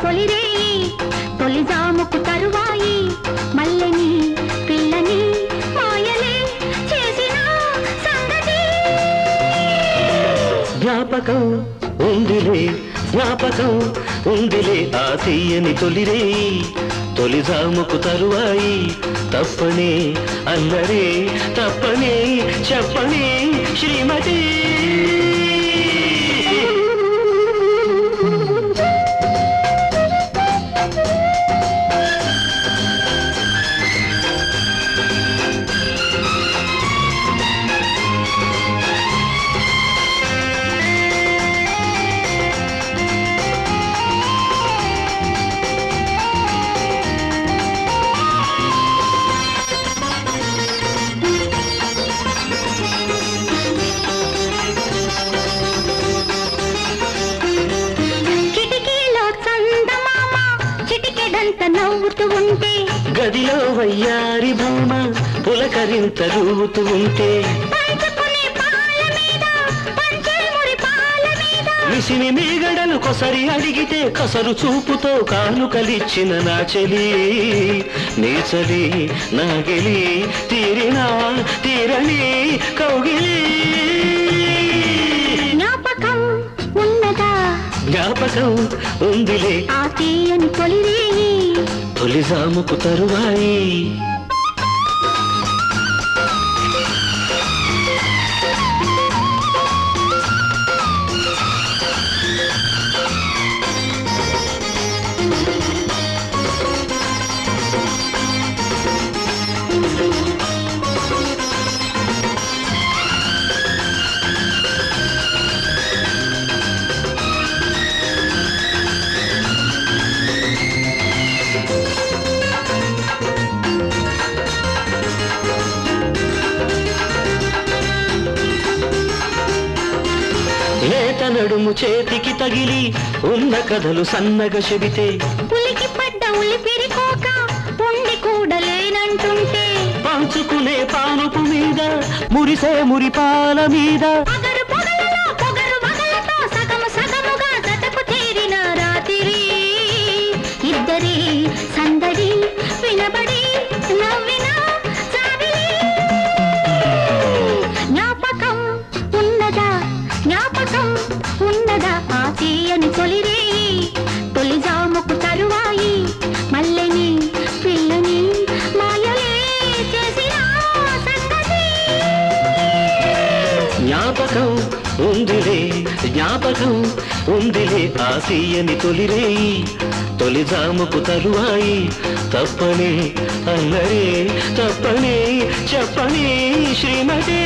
తొలిరేయి తొలి జాముకు తరువాయి మల్లెని పిల్లని మాయలే చేసిన సంగతి జ్ఞాపకం ఉందిలే ఆ తీయని తొలిరేయి తొలి జాముకు తరువాయి తప్పనే అన్నరే తప్పనే చెప్పనే శ్రీమతి నవ్వుతూ ఉంటే గదిలో వయ్యారి బొమ్మ పులకరింత రూతూ ఉంటే మిసిని మీగడలు కొసరి అడిగితే కసరు చూపుతో కానుకలిచ్చిన నా చెలి నేచలి నాగెలి తీరినా తీరని కౌగిలి జ్ఞాపకం ఉందిలే ఆ తీయని తొలిరేయి తొలి జాముకు తరువాయి లేత నడుము చేతికి తగిలి ఉన్న కథలు సన్నగ చెబితే ఉలికి పడ్డ ఉలిపిరికోక పొండి కూడలేనంటుంటే పంచుకునే పానుపు మీద మురిసే మురిపాల మీద పొగరు వగలతో సగము సగముగా జతకు తీరిన రాత్రి ఇద్దరి సందడి వినబడి నవ్విన చావిలి జ్ఞాపకం ఉన్నదా ఆ తీయని తొలిరేయి తొలి జాముకు తరువాయి మల్లెని పిల్లని మాయలే చేసిన సంగతి జ్ఞాపకం ఉందిలే ఆ తీయని తొలిరేయి తొలి జాముకు తరువాయి తప్పనే అన్నరే తప్పనే చెప్పనే శ్రీమతి